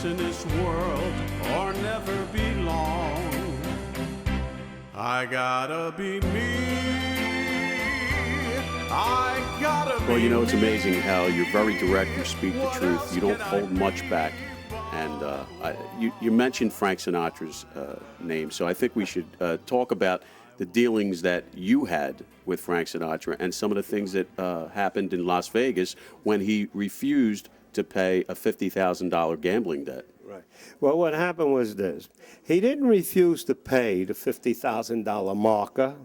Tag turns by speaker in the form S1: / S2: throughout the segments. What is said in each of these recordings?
S1: happiness in this world or never belong. I gotta be me. I gotta be me.
S2: Well, you know, it's amazing how you're very direct, you speak the truth, you don't hold much back. And you mentioned Frank Sinatra's name, so I think we should talk about the dealings that you had with Frank Sinatra and some of the things that happened in Las Vegas when he refused to pay a $50,000 gambling debt.
S3: Right. Well, what happened was this. He didn't refuse to pay the $50,000 marker.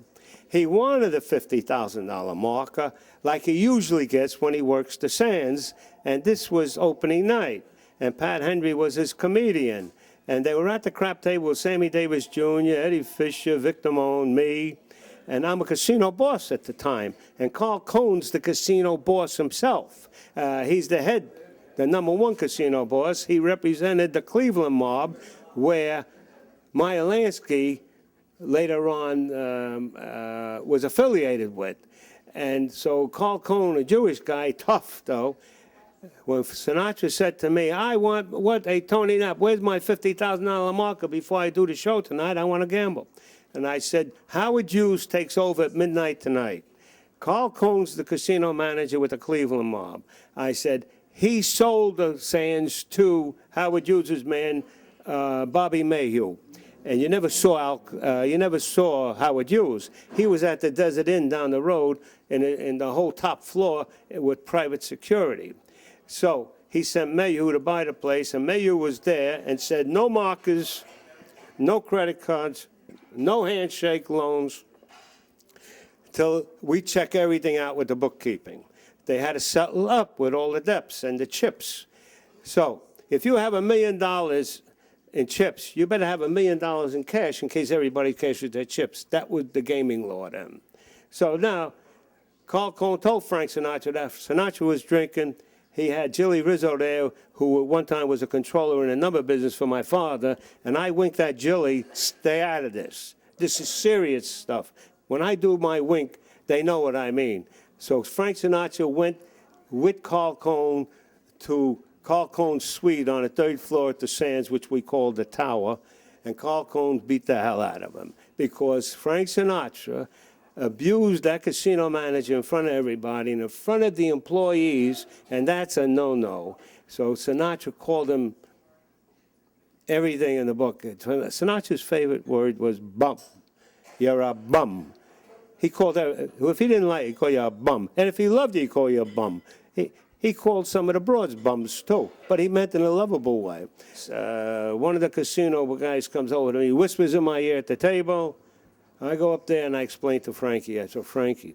S3: He wanted the $50,000 marker like he usually gets when he works the Sands, and this was opening night. And Pat Henry was his comedian. And they were at the crap table with Sammy Davis Jr., Eddie Fisher, Vic Damone, me. And I'm a casino boss at the time. And Carl Cohn's the casino boss himself. He's the head, the #1 casino boss. He represented the Cleveland mob, where Meyer Lansky later on was affiliated with. And so Carl Cohn, a Jewish guy, tough though, when Sinatra said to me, I want, hey, Tony Knapp, where's my $50,000 marker before I do the show tonight? I want to gamble. And I said, Howard Hughes takes over at midnight tonight. Carl Cohn's the casino manager with the Cleveland mob. I said, he sold the Sands to Howard Hughes' man, Bobby Mayhew. And you never saw Howard Hughes. He was at the Desert Inn down the road in the whole top floor with private security. So he sent Mayhew to buy the place, and Mayhew was there and said, no markers, no credit cards, no handshake loans, till we check everything out with the bookkeeping. They had to settle up with all the debts and the chips. So if you have $1 million in chips, you better have $1 million in cash in case everybody cashes their chips. That was the gaming law then. So now, Carl Cohn told Frank Sinatra that Sinatra was drinking. He had Jilly Rizzo there, who at one time was a controller in a number business for my father, and I winked at Jilly, stay out of this. This is serious stuff. When I do my wink, they know what I mean. So Frank Sinatra went with Carl Cohn to Carl Cohn's suite on the 3rd floor at the Sands, which we called the Tower, and Carl Cohn beat the hell out of him because Frank Sinatra abused that casino manager in front of everybody, in front of the employees, and that's a no-no. So Sinatra called him everything in the book. Sinatra's favorite word was bum. You're a bum. He called if he didn't like you, he'd call you a bum. And if he loved you, he'd call you a bum. He called some of the broads bums, too, but he meant in a lovable way. One of the casino guys comes over to me, whispers in my ear at the table. I go up there and I explain to Frankie, I said, Frankie,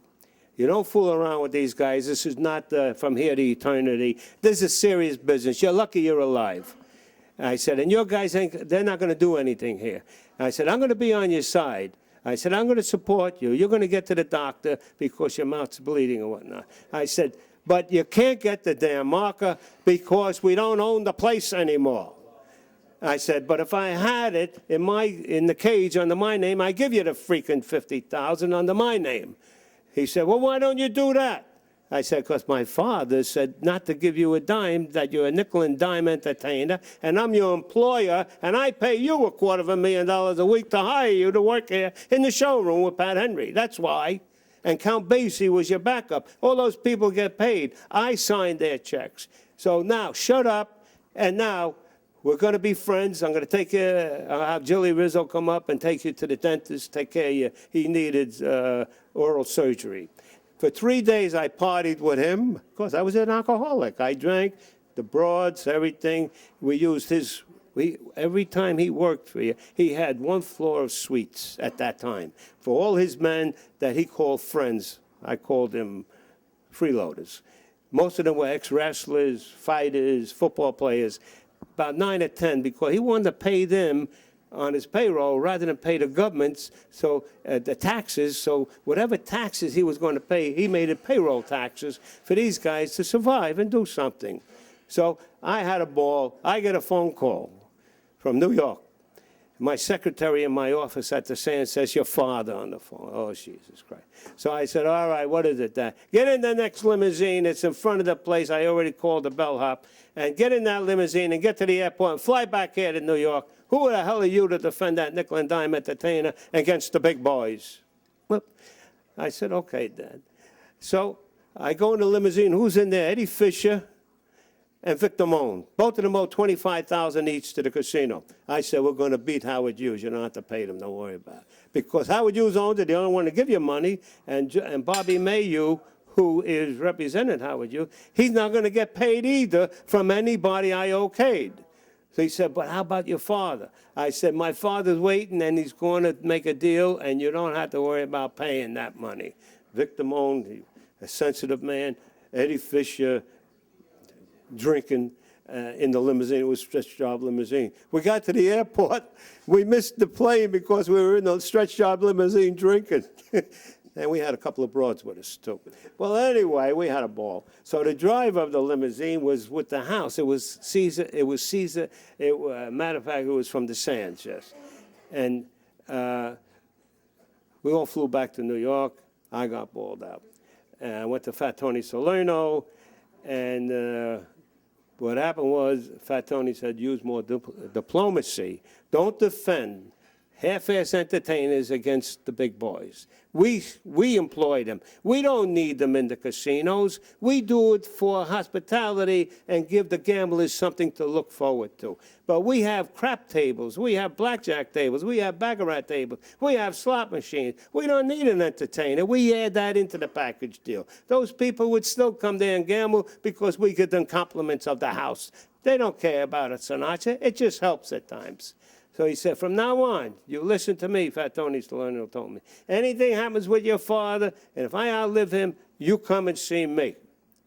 S3: you don't fool around with these guys. This is not from here to eternity. This is serious business. You're lucky you're alive. I said, and your guys, they're not going to do anything here. I said, I'm going to be on your side. I said, I'm going to support you. You're going to get to the doctor because your mouth's bleeding or whatnot. I said, but you can't get the damn marker because we don't own the place anymore. I said, but if I had it in the cage under my name, I give you the freaking $50,000 under my name. He said, well, why don't you do that? I said, because my father said not to give you a dime, that you're a nickel and dime entertainer, and I'm your employer, and I pay you $250,000 a week to hire you to work here in the showroom with Pat Henry. That's why. And Count Basie was your backup. All those people get paid. I signed their checks. So now, shut up, and now we're going to be friends. I'm going to take you, I'll have Jilly Rizzo come up and take you to the dentist, take care of you. He needed oral surgery. For 3 days, I partied with him. Of course, I was an alcoholic. I drank the broads, everything. We used every time he worked for you, he had 1 floor of suites at that time. For all his men that he called friends, I called them freeloaders. Most of them were ex-wrestlers, fighters, football players. About 9 or 10, because he wanted to pay them on his payroll rather than pay the governments, so the taxes. So whatever taxes he was going to pay, he made it payroll taxes for these guys to survive and do something. So I had a ball. I get a phone call from New York. My secretary in my office had to say and says, your father on the phone. Oh, Jesus Christ. So I said, all right, what is it, Dad? Get in the next limousine. It's in front of the place. I already called the bellhop. And get in that limousine and get to the airport and fly back here to New York. Who the hell are you to defend that nickel and dime entertainer against the big boys? Well, I said, okay, Dad. So I go in the limousine. Who's in there? Eddie Fisher and Victor Moan. Both of them owe $25,000 each to the casino. I said, we're going to beat Howard Hughes. You don't have to pay them. Don't worry about it. Because Howard Hughes owns it. They don't want to give you money. And Bobby Mayu, who is representing Howard Hughes, he's not going to get paid either from anybody I okayed. So he said, but how about your father? I said, my father's waiting, and he's going to make a deal, and you don't have to worry about paying that money. Victor Moan, a sensitive man, Eddie Fisher, drinking in the limousine. It was a stretch job limousine. We got to the airport. We missed the plane because we were in the stretch job limousine drinking. And we had a couple of broads with us, too. Well, anyway, we had a ball. So the driver of the limousine was with the house. It was Caesar. Matter of fact, it was from the Sands, yes. And we all flew back to New York. I got balled out. And I went to Fat Tony Salerno, and what happened was Fat Tony said, use more diplomacy. Don't defend half-ass entertainers against the big boys. We employ them. We don't need them in the casinos. We do it for hospitality and give the gamblers something to look forward to. But we have crap tables. We have blackjack tables. We have baccarat tables. We have slot machines. We don't need an entertainer. We add that into the package deal. Those people would still come there and gamble because we give them compliments of the house. They don't care about a Sinatra. It just helps at times. So he said, from now on, you listen to me, Fat Tony Salerno told me. Anything happens with your father, and if I outlive him, you come and see me.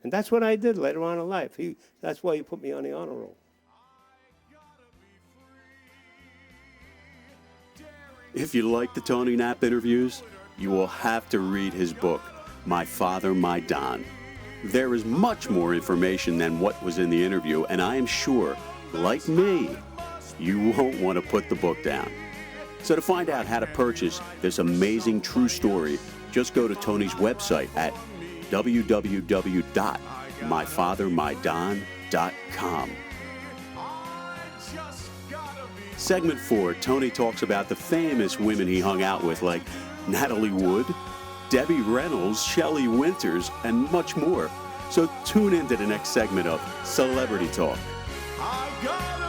S3: And that's what I did later on in life. That's why he put me on the honor roll.
S2: If you like the Tony Knapp interviews, you will have to read his book, My Father, My Don. There is much more information than what was in the interview, and I am sure, like me, you won't want to put the book down. So to find out how to purchase this amazing true story, just go to Tony's website at www.myfathermydon.com. Segment 4, Tony talks about the famous women he hung out with, like Natalie Wood, Debbie Reynolds, Shelley Winters, and much more. So tune into the next segment of Celebrity Talk.
S1: I got